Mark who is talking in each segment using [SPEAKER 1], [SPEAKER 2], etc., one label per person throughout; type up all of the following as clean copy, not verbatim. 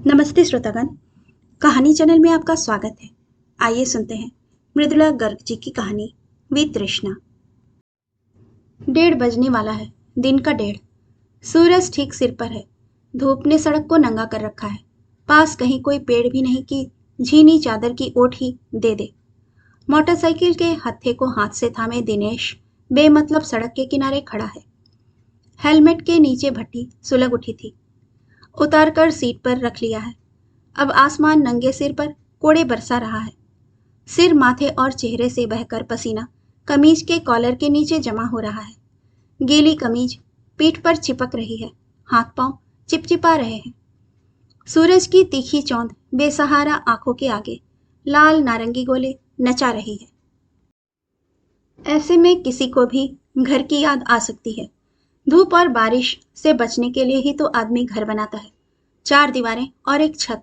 [SPEAKER 1] नमस्ते श्रोतागण। कहानी चैनल में आपका स्वागत है। आइए सुनते हैं मृदुला गर्ग जी की कहानी वी तृष्णा। 1:30 बजने वाला है। दिन का 1:30। सूरज ठीक सिर पर है। धूप ने सड़क को नंगा कर रखा है। पास कहीं कोई पेड़ भी नहीं कि झीनी चादर की ओट ही दे दे। मोटरसाइकिल के हत्थे को हाथ से थामे दिनेश बेमतलब सड़क के किनारे खड़ा है। हेलमेट के नीचे भट्टी सुलग उठी थी, उतारकर सीट पर रख लिया है। अब आसमान नंगे सिर पर कोड़े बरसा रहा है। सिर, माथे और चेहरे से बहकर पसीना कमीज के कॉलर के नीचे जमा हो रहा है। गीली कमीज पीठ पर चिपक रही है, हाथ पांव चिपचिपा रहे हैं। सूरज की तीखी चौंध बेसहारा आंखों के आगे लाल नारंगी गोले नचा रही है। ऐसे में किसी को भी घर की याद आ सकती है। धूप और बारिश से बचने के लिए ही तो आदमी घर बनाता है। 4 दीवारें और एक छत।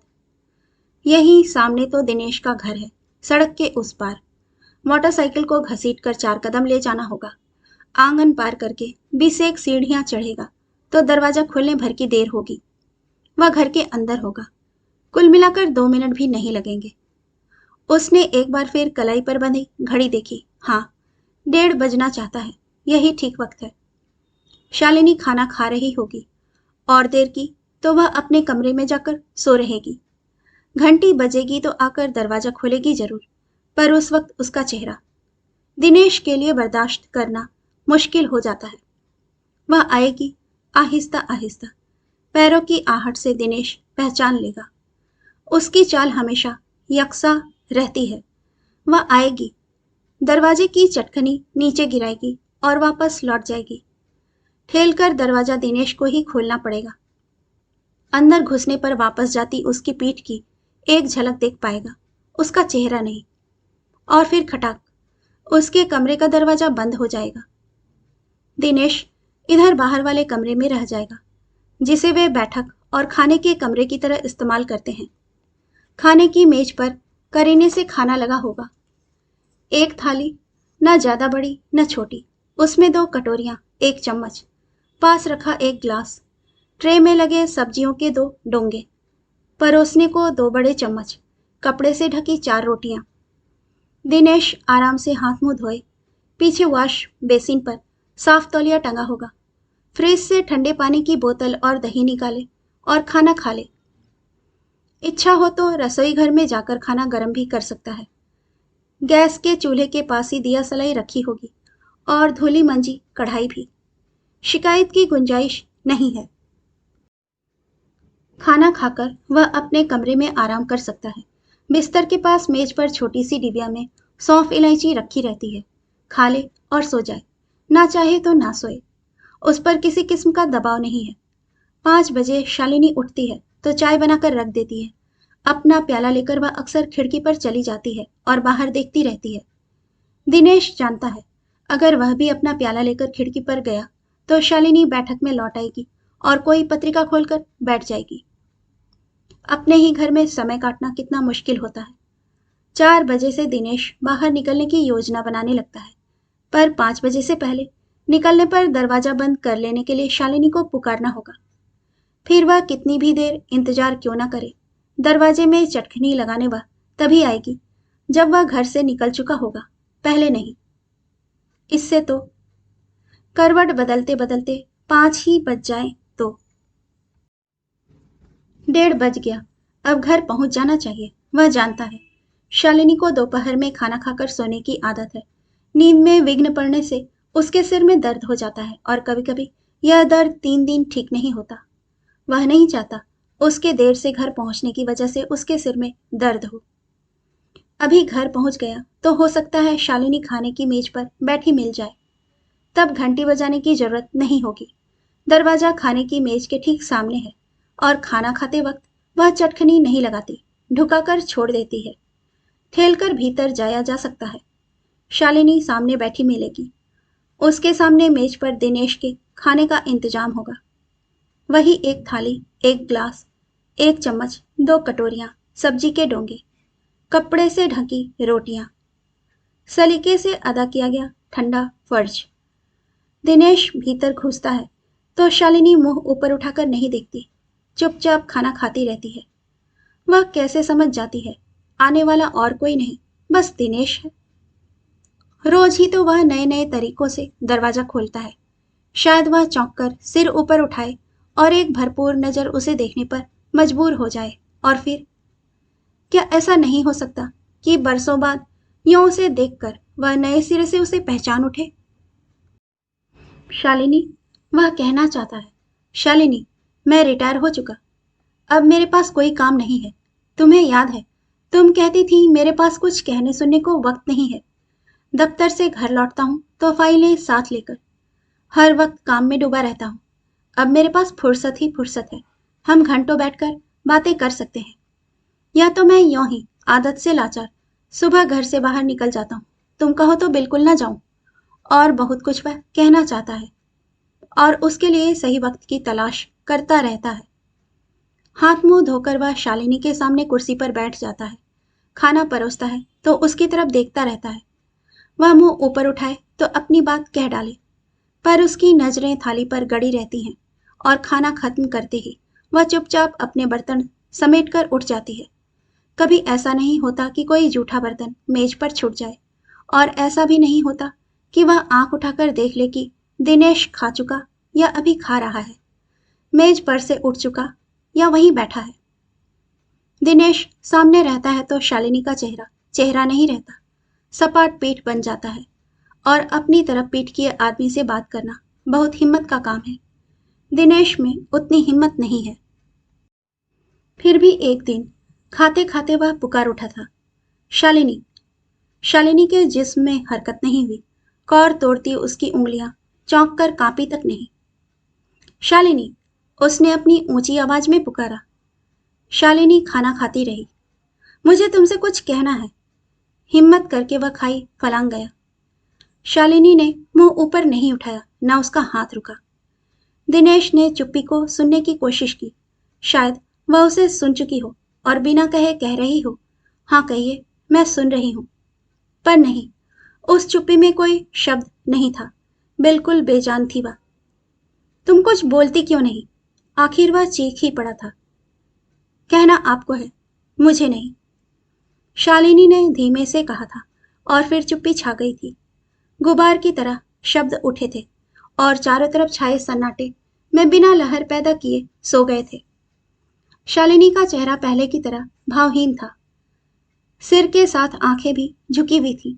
[SPEAKER 1] यही सामने तो दिनेश का घर है, सड़क के उस पार। मोटरसाइकिल को घसीट कर 4 कदम ले जाना होगा। आंगन पार करके 20 सीढ़ियां चढ़ेगा तो दरवाजा खुलने भर की देर होगी। वह घर के अंदर होगा। कुल मिलाकर 2 मिनट भी नहीं लगेंगे। उसने एक बार फिर कलाई पर बंधी घड़ी देखी। हाँ, 1:30 बजना चाहता है। यही ठीक वक्त है। शालिनी खाना खा रही होगी। और देर की तो वह अपने कमरे में जाकर सो रहेगी। घंटी बजेगी तो आकर दरवाजा खोलेगी जरूर, पर उस वक्त उसका चेहरा दिनेश के लिए बर्दाश्त करना मुश्किल हो जाता है। वह आएगी आहिस्ता आहिस्ता। पैरों की आहट से दिनेश पहचान लेगा। उसकी चाल हमेशा यकसा रहती है। वह आएगी, दरवाजे की चटखनी नीचे गिराएगी और वापस लौट जाएगी। ठेलकर दरवाजा दिनेश को ही खोलना पड़ेगा। अंदर घुसने पर वापस जाती उसकी पीठ की एक झलक देख पाएगा, उसका चेहरा नहीं। और फिर खटाक, उसके कमरे का दरवाजा बंद हो जाएगा। दिनेश इधर बाहर वाले कमरे में रह जाएगा, जिसे वे बैठक और खाने के कमरे की तरह इस्तेमाल करते हैं। खाने की मेज पर करीने से खाना लगा होगा। एक थाली, न ज्यादा बड़ी न छोटी, उसमें 2 कटोरियां, 1 चम्मच, पास रखा एक गिलास, ट्रे में लगे सब्जियों के 2 डोंगे, परोसने को 2 बड़े चम्मच, कपड़े से ढकी 4 रोटियां। दिनेश आराम से हाथ मुंह धोए। पीछे वॉश बेसिन पर साफ तौलिया टंगा होगा। फ्रिज से ठंडे पानी की बोतल और दही निकाले और खाना खा ले। इच्छा हो तो रसोई घर में जाकर खाना गर्म भी कर सकता है। गैस के चूल्हे के पास ही दिया सलाई रखी होगी और धुली मंजी कढ़ाई भी। शिकायत की गुंजाइश नहीं है। खाना खाकर वह अपने कमरे में आराम कर सकता है। बिस्तर के पास मेज पर छोटी सी डिबिया में सौंफ इलायची रखी रहती है। खा ले और सो जाए, ना चाहे तो ना सोए। उस पर किसी किस्म का दबाव नहीं है। 5 बजे शालिनी उठती है तो चाय बनाकर रख देती है। अपना प्याला लेकर वह अक्सर खिड़की पर चली जाती है और बाहर देखती रहती है। दिनेश जानता है, अगर वह भी अपना प्याला लेकर खिड़की पर गया तो शालिनी बैठक में लौट आएगी और कोई पत्रिका खोलकर बैठ जाएगी। अपने ही घर में समय काटना कितना मुश्किल होता है। 4 बजे से दिनेश बाहर निकलने की योजना बनाने लगता है, पर 5 बजे से पहले निकलने पर दरवाजा बंद कर लेने के लिए शालिनी को पुकारना होगा। फिर वह कितनी भी देर इंतजार क्यों ना करे, दरवाजे में चटखनी लगाने वह तभी आएगी जब वह घर से निकल चुका होगा, पहले नहीं। इससे तो करवट बदलते बदलते 5 ही बज जाए तो। 1:30 बज गया। अब घर पहुंच जाना चाहिए। वह जानता है, शालिनी को दोपहर में खाना खाकर सोने की आदत है। नींद में विघ्न पड़ने से उसके सिर में दर्द हो जाता है और कभी कभी यह दर्द 3 दिन ठीक नहीं होता। वह नहीं चाहता उसके देर से घर पहुंचने की वजह से उसके सिर में दर्द हो। अभी घर पहुंच गया तो हो सकता है शालिनी खाने की मेज पर बैठी मिल जाए। तब घंटी बजाने की जरूरत नहीं होगी। दरवाजा खाने की मेज के ठीक सामने है और खाना खाते वक्त वह चटखनी नहीं लगाती, ढुकाकर छोड़ देती है। ठेलकर भीतर जाया जा सकता है। शालिनी सामने बैठी मिलेगी। उसके सामने मेज पर दिनेश के खाने का इंतजाम होगा। वही एक थाली, एक ग्लास, 1 चम्मच, 2 कटोरियां, सब्जी के डोंगे, कपड़े से ढकी रोटियां, सलीके से अदा किया गया ठंडा फर्ज। दिनेश भीतर घुसता है तो शालिनी मुंह ऊपर उठाकर नहीं देखती, चुपचाप खाना खाती रहती है। वह कैसे समझ जाती है आने वाला और कोई नहीं, बस दिनेश है। रोज ही तो वह नए नए तरीकों से दरवाजा खोलता है। शायद वह चौंक कर सिर ऊपर उठाए और एक भरपूर नजर उसे देखने पर मजबूर हो जाए, और फिर क्या ऐसा नहीं हो सकता कि बरसों बाद यूं उसे देखकर वह नए सिरे से उसे पहचान उठे? शालिनी, वह कहना चाहता है, शालिनी, मैं रिटायर हो चुका, अब मेरे पास कोई काम नहीं है। तुम्हें याद है, तुम कहती थी मेरे पास कुछ कहने सुनने को वक्त नहीं है। दफ्तर से घर लौटता हूँ तो फाइलें साथ लेकर हर वक्त काम में डूबा रहता हूँ। अब मेरे पास फुर्सत ही फुर्सत है। हम घंटों बैठकर बातें कर सकते हैं। या तो मैं यूं ही आदत से लाचार सुबह घर से बाहर निकल जाता हूँ, तुम कहो तो बिल्कुल ना जाऊं। और बहुत कुछ वह कहना चाहता है और उसके लिए सही वक्त की तलाश करता रहता है। हाथ मुंह धोकर वह शालिनी के सामने कुर्सी पर बैठ जाता है। खाना परोसता है तो उसकी तरफ देखता रहता है। वह मुंह ऊपर उठाए तो अपनी बात कह डाले, पर उसकी नजरें थाली पर गड़ी रहती हैं और खाना खत्म करते ही वह चुपचाप अपने बर्तन समेट कर उठ जाती है। कभी ऐसा नहीं होता कि कोई जूठा बर्तन मेज पर छूट जाए, और ऐसा भी नहीं होता कि वह आंख उठाकर देख ले कि दिनेश खा चुका या अभी खा रहा है, मेज पर से उठ चुका या वहीं बैठा है। दिनेश सामने रहता है तो शालिनी का चेहरा चेहरा नहीं रहता, सपाट पीठ बन जाता है। और अपनी तरफ पीठ किए आदमी से बात करना बहुत हिम्मत का काम है। दिनेश में उतनी हिम्मत नहीं है। फिर भी एक दिन खाते खाते वह पुकार उठा था, शालिनी। शालिनी के जिस्म में हरकत नहीं हुई। कौर तोड़ती उसकी उंगलियां चौंक कर कांपी तक नहीं। शालिनी, उसने अपनी ऊंची आवाज में पुकारा। शालिनी खाना खाती रही। मुझे तुमसे कुछ कहना है। हिम्मत करके वह खाई फलांग गया। शालिनी ने मुंह ऊपर नहीं उठाया, न उसका हाथ रुका। दिनेश ने चुप्पी को सुनने की कोशिश की। शायद वह उसे सुन चुकी हो और बिना कहे कह रही हो, हाँ कहिए, मैं सुन रही हूं। पर नहीं, उस चुप्पी में कोई शब्द नहीं था। बिल्कुल बेजान थी वह। तुम कुछ बोलती क्यों नहीं? आखिर वह चीख ही पड़ा था। कहना आपको है, मुझे नहीं, शालिनी ने धीमे से कहा था, और फिर चुप्पी छा गई थी। गुबार की तरह शब्द उठे थे और चारों तरफ छाए सन्नाटे में बिना लहर पैदा किए सो गए थे। शालिनी का चेहरा पहले की तरह भावहीन था। सिर के साथ आंखें भी झुकी हुई थी।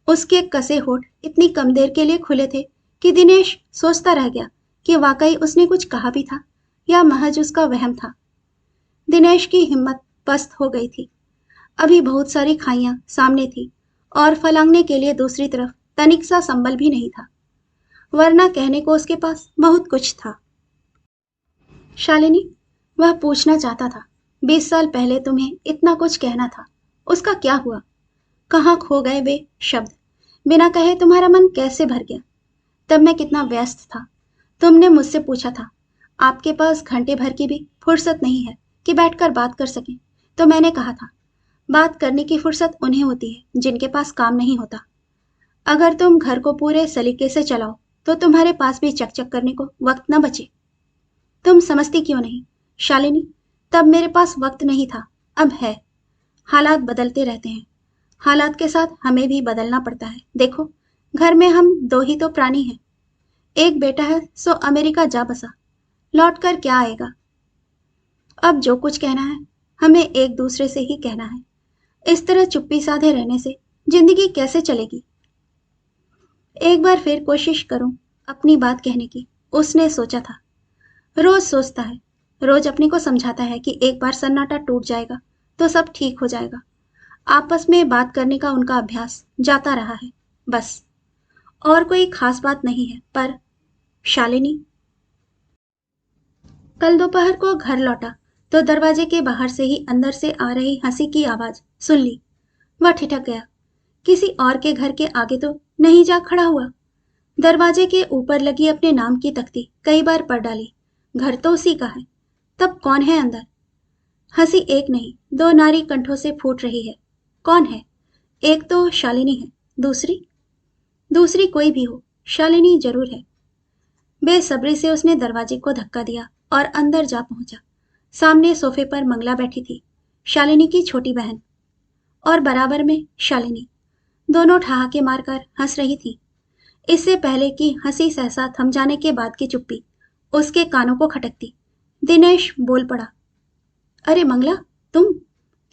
[SPEAKER 1] उसके कसे होठ इतनी कम देर के लिए खुले थे कि दिनेश सोचता रह गया कि वाकई उसने कुछ कहा भी था या महज उसका वहम था। दिनेश की हिम्मत पस्त हो गई थी। अभी बहुत सारी खाइयां सामने थी और फलांगने के लिए दूसरी तरफ तनिक सा संबल भी नहीं था, वरना कहने को उसके पास बहुत कुछ था। शालिनी, वह पूछना चाहता था, 20 साल पहले तुम्हें इतना कुछ कहना था, उसका क्या हुआ? कहाँ खो गए वे शब्द? बिना कहे तुम्हारा मन कैसे भर गया? तब मैं कितना व्यस्त था। तुमने मुझसे पूछा था, आपके पास घंटे भर की भी फुर्सत नहीं है कि बैठकर बात कर सकें। तो मैंने कहा था, बात करने की फुर्सत उन्हें होती है जिनके पास काम नहीं होता। अगर तुम घर को पूरे सलीके से चलाओ तो तुम्हारे पास भी चकचक करने को वक्त न बचे। तुम समझती क्यों नहीं शालिनी? तब मेरे पास वक्त नहीं था, अब है। हालात बदलते रहते हैं, हालात के साथ हमें भी बदलना पड़ता है। देखो, घर में हम दो ही तो प्राणी हैं। एक बेटा है सो अमेरिका जा बसा, लौट कर क्या आएगा? अब जो कुछ कहना है हमें एक दूसरे से ही कहना है। इस तरह चुप्पी साधे रहने से जिंदगी कैसे चलेगी? एक बार फिर कोशिश करूं अपनी बात कहने की, उसने सोचा था। रोज सोचता है, रोज अपने को समझाता है कि एक बार सन्नाटा टूट जाएगा तो सब ठीक हो जाएगा। आपस में बात करने का उनका अभ्यास जाता रहा है, बस। और कोई खास बात नहीं है। पर शालिनी, कल दोपहर को घर लौटा तो दरवाजे के बाहर से ही अंदर से आ रही हंसी की आवाज सुन ली। वह ठिठक गया। किसी और के घर के आगे तो नहीं जा खड़ा हुआ। दरवाजे के ऊपर लगी अपने नाम की तख्ती कई बार पढ़ डाली। घर तो उसी का है, तब कौन है अंदर? हंसी एक नहीं, दो नारी कंठों से फूट रही है। कौन है? एक तो शालिनी है, दूसरी? दूसरी कोई भी हो, शालिनी जरूर है। बेसब्री से उसने दरवाजे को धक्का दिया और अंदर जा पहुंचा। सामने सोफे पर मंगला बैठी थी। शालिनी की छोटी बहन, और बराबर में शालिनी। दोनों ठहाके मारकर हंस रही थी। इससे पहले कि हंसी सहसा थम जाने के बाद की चुप्पी उसके कानों को खटकती, दिनेश बोल पड़ा, अरे मंगला, तुम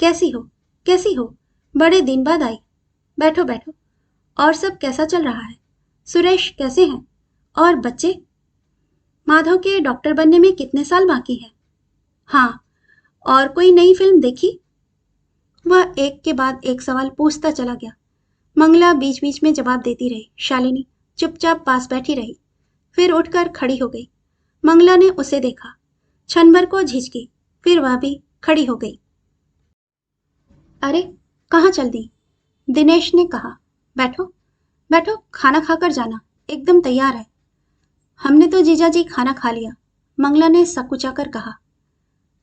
[SPEAKER 1] कैसी हो? कैसी हो? बड़े दिन बाद आई। बैठो बैठो। और सब कैसा चल रहा है? सुरेश कैसे हैं? और बच्चे? माधव के डॉक्टर बनने में कितने साल बाकी हैं? हाँ, और कोई नई फिल्म देखी? वह एक के बाद एक सवाल पूछता चला गया। मंगला बीच बीच में जवाब देती रही। शालिनी चुपचाप पास बैठी रही, फिर उठकर खड़ी हो गई। मंगला ने उसे देखा, क्षण भर को झिझकी, फिर वह भी खड़ी हो गई। अरे, कहाँ चल दी? दिनेश ने कहा। बैठो बैठो, खाना खाकर जाना, एकदम तैयार है। हमने तो जीजाजी खाना खा लिया, मंगला ने सकुचाकर कहा।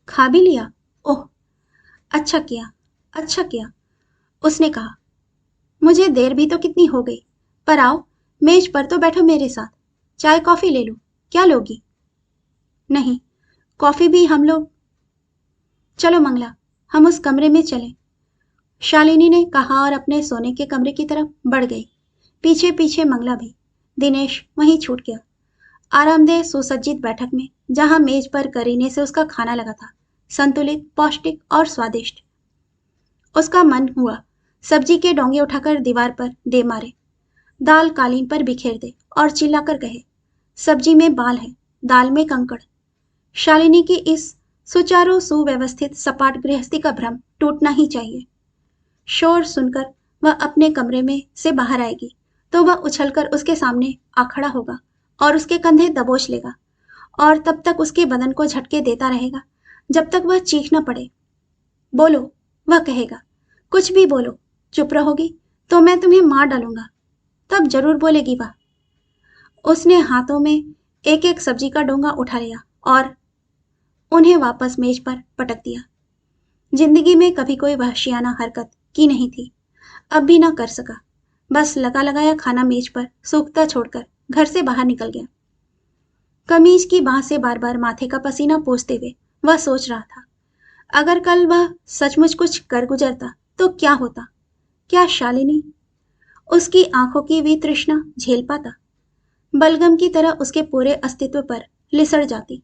[SPEAKER 1] खा भी लिया? ओह, अच्छा किया, अच्छा किया, उसने कहा। मुझे देर भी तो कितनी हो गई, पर आओ, मेज पर तो बैठो मेरे साथ। चाय कॉफी ले लूं? क्या लोगी? नहीं, कॉफी भी हम लोग। चलो मंगला, हम उस कमरे में चलें, शालिनी ने कहा और अपने सोने के कमरे की तरफ बढ़ गई। पीछे पीछे मंगला भी। दिनेश वहीं छूट गया, आरामदेह सुसज्जित बैठक में, जहां मेज पर करीने से उसका खाना लगा था, संतुलित, पौष्टिक और स्वादिष्ट। उसका मन हुआ सब्जी के डोंगे उठाकर दीवार पर दे मारे, दाल कालीन पर बिखेर दे और चिल्लाकर कहे, सब्जी में बाल है, दाल में कंकड़। शालिनी की इस सुचारू सुव्यवस्थित सपाट गृहस्थी का भ्रम टूटना ही चाहिए। शोर सुनकर वह अपने कमरे में से बाहर आएगी तो वह उछलकर उसके सामने आ खड़ा होगा और उसके कंधे दबोच लेगा, और तब तक उसके बदन को झटके देता रहेगा जब तक वह चीख न पड़े। बोलो, वह कहेगा, कुछ भी बोलो। चुप रहोगी तो मैं तुम्हें मार डालूंगा। तब जरूर बोलेगी वह। उसने हाथों में एक एक सब्जी का डोंगा उठा लिया और उन्हें वापस मेज पर पटक दिया। जिंदगी में कभी कोई वहशियाना हरकत की नहीं थी, अब भी ना कर सका। बस लगा लगाया खाना मेज पर सूखता छोड़कर घर से बाहर निकल गया। कमीज की बाह से बार बार माथे का पसीना पोंछते हुए वह सोच रहा था, अगर कल वह सचमुच कुछ कर गुजरता तो क्या होता? क्या शालिनी उसकी आंखों की वितृष्णा झेल पाता? बलगम की तरह उसके पूरे अस्तित्व पर लिसड़ जाती।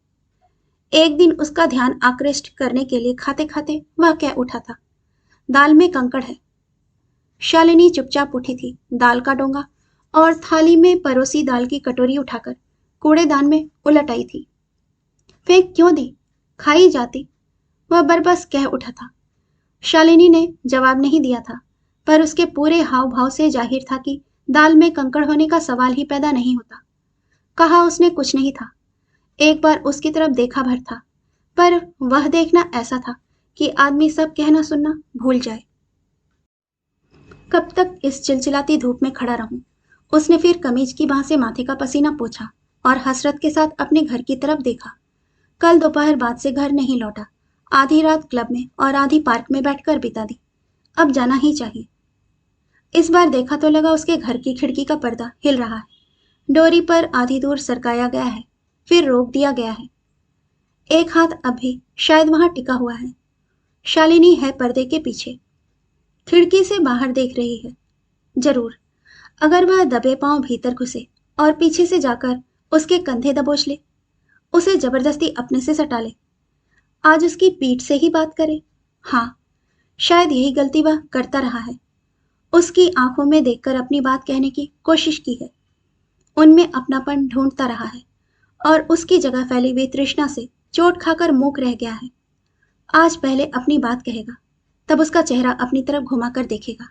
[SPEAKER 1] एक दिन उसका ध्यान आकृष्ट करने के लिए खाते खाते वह कह उठा था, दाल में कंकड़ है। शालिनी चुपचाप उठी थी, दाल का डोंगा और थाली में परोसी दाल की कटोरी उठाकर कूड़ेदान में उलट आई थी। फेंक क्यों दी? खाई जाती, वह बरबस कह उठा था। शालिनी ने जवाब नहीं दिया था, पर उसके पूरे हाव भाव से जाहिर था कि दाल में कंकड़ होने का सवाल ही पैदा नहीं होता। कहा उसने कुछ नहीं था। एक बार उसकी तरफ देखा भर था, पर वह देखना ऐसा था कि आदमी सब कहना सुनना भूल जाए। कब तक इस चिलचिलाती धूप में खड़ा रहूं? उसने फिर कमीज की बाह से माथे का पसीना पोंछा और हसरत के साथ अपने घर की तरफ देखा। कल दोपहर बाद से घर नहीं लौटा, आधी रात क्लब में और आधी पार्क में बैठकर बिता दी। अब जाना ही चाहिए। इस बार देखा तो लगा उसके घर की खिड़की का पर्दा हिल रहा है, डोरी पर आधी दूर सरकाया गया है, फिर रोक दिया गया है। एक हाथ अब भी शायद वहां टिका हुआ है। शालिनी है पर्दे के पीछे, खिड़की से बाहर देख रही है। जरूर, अगर वह दबे पांव भीतर घुसे और पीछे से जाकर उसके कंधे दबोच ले, उसे जबरदस्ती अपने से सटा ले, आज उसकी पीठ से ही बात करे। हाँ, शायद यही गलती वह करता रहा है। उसकी आंखों में देखकर अपनी बात कहने की कोशिश की है, उनमें अपनापन ढूंढता रहा है, और उसकी जगह फैली हुई तृष्णा से चोट खाकर मूक रह गया है। आज पहले अपनी बात कहेगा, तब उसका चेहरा अपनी तरफ घुमाकर देखेगा।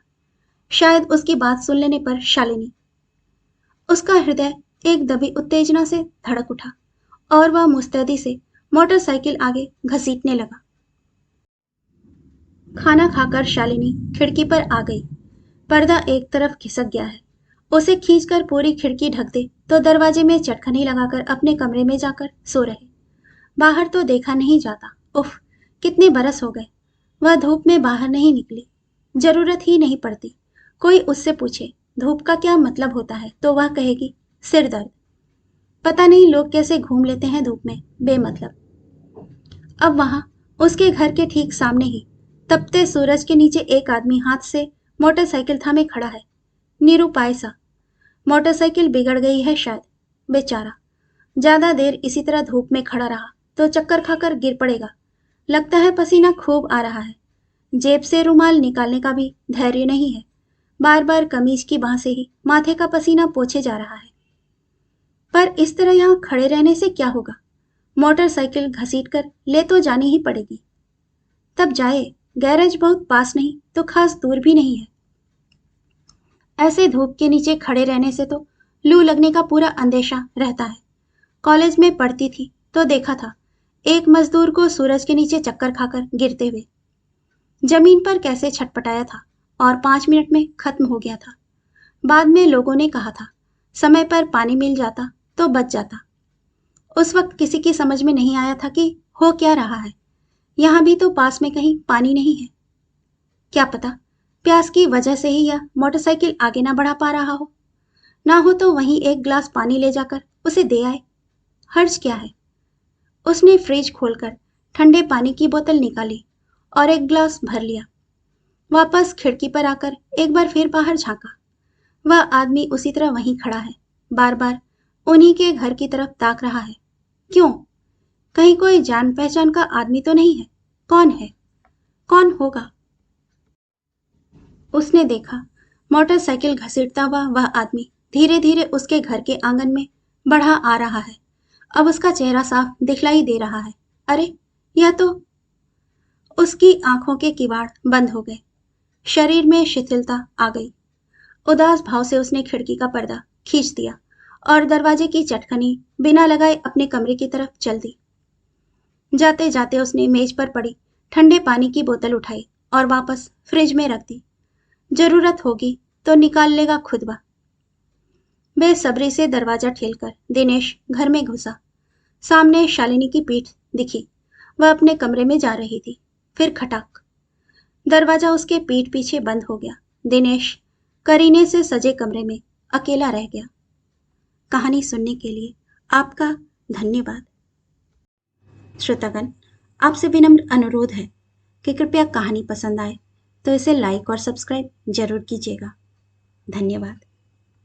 [SPEAKER 1] शायद उसकी बात सुन लेने पर शालिनी, उसका हृदय एक दबी उत्तेजना से धड़क उठा और वह मुस्तैदी से मोटरसाइकिल आगे घसीटने लगा। खाना खाकर शालिनी खिड़की पर आ गई। पर्दा एक खिसक खिसक गया है। उसे खींचकर पूरी खिड़की ढक दे तो दरवाजे में चटखनी लगाकर अपने कमरे में जाकर सो रहे। बाहर तो देखा नहीं जाता। उफ, कितने बरस हो गए वह धूप में बाहर नहीं निकली। जरूरत ही नहीं पड़ती। कोई उससे पूछे धूप का क्या मतलब होता है तो वह कहेगी सिर दर्द। पता नहीं लोग कैसे घूम लेते हैं धूप में बेमतलब। अब वहां उसके घर के ठीक सामने ही तपते सूरज के नीचे एक आदमी हाथ से मोटरसाइकिल थामे खड़ा है, निरुपाय सा। मोटरसाइकिल बिगड़ गई है शायद। बेचारा ज्यादा देर इसी तरह धूप में खड़ा रहा तो चक्कर खाकर गिर पड़ेगा। लगता है पसीना खूब आ रहा है। जेब से रुमाल निकालने का भी धैर्य नहीं है। बार बार कमीज की बाह से ही माथे का पसीना पोंछे जा रहा है। पर इस तरह यहां खड़े रहने से क्या होगा? मोटरसाइकिल घसीट कर ले तो जानी ही पड़ेगी। तब जाए, गैरेज बहुत पास नहीं तो खास दूर भी नहीं है। ऐसे धूप के नीचे खड़े रहने से तो लू लगने का पूरा अंदेशा रहता है। कॉलेज में पढ़ती थी तो देखा था एक मजदूर को सूरज के नीचे चक्कर खाकर गिरते हुए। जमीन पर कैसे छटपटाया था और 5 मिनट में खत्म हो गया था। बाद में लोगों ने कहा था समय पर पानी मिल जाता तो बच जाता। उस वक्त किसी की समझ में नहीं आया था कि हो क्या रहा है। यहां भी तो पास में कहीं पानी नहीं है। क्या पता प्यास की वजह से ही यह मोटरसाइकिल आगे ना बढ़ा पा रहा हो। ना हो तो वहीं एक गिलास पानी ले जाकर उसे दे आए। हर्ज क्या है? उसने फ्रिज खोलकर ठंडे पानी की बोतल निकाली और एक गिलास भर लिया। वापस खिड़की पर आकर एक बार फिर बाहर झांका। वह आदमी उसी तरह वहीं खड़ा है, बार बार उन्हीं के घर की तरफ ताक रहा है। क्यों? कहीं कोई जान पहचान का आदमी तो नहीं है? कौन है? कौन होगा? उसने देखा मोटरसाइकिल घसीटता हुआ वह आदमी धीरे धीरे उसके घर के आंगन में बढ़ा आ रहा है। अब उसका चेहरा साफ दिखलाई दे रहा है। अरे, यह तो। उसकी आंखों के किवाड़ बंद हो गए। शरीर में शिथिलता आ गई। उदास भाव से उसने खिड़की का पर्दा खींच दिया और दरवाजे की चटखनी बिना लगाए अपने कमरे की तरफ चल दी। जाते जाते उसने मेज पर पड़ी ठंडे पानी की बोतल उठाई और वापस फ्रिज में रख दी। जरूरत होगी तो निकाल लेगा खुद वह। बेसब्री से दरवाजा ठेलकर दिनेश घर में घुसा। सामने शालिनी की पीठ दिखी। वह अपने कमरे में जा रही थी। फिर खटाक, दरवाजा उसके पीठ पीछे बंद हो गया। दिनेश करीने से सजे कमरे में अकेला रह गया। कहानी सुनने के लिए आपका धन्यवाद। श्रोतागण, आपसे विनम्र अनुरोध है कि कृपया कहानी पसंद आए तो इसे लाइक और सब्सक्राइब जरूर कीजिएगा। धन्यवाद।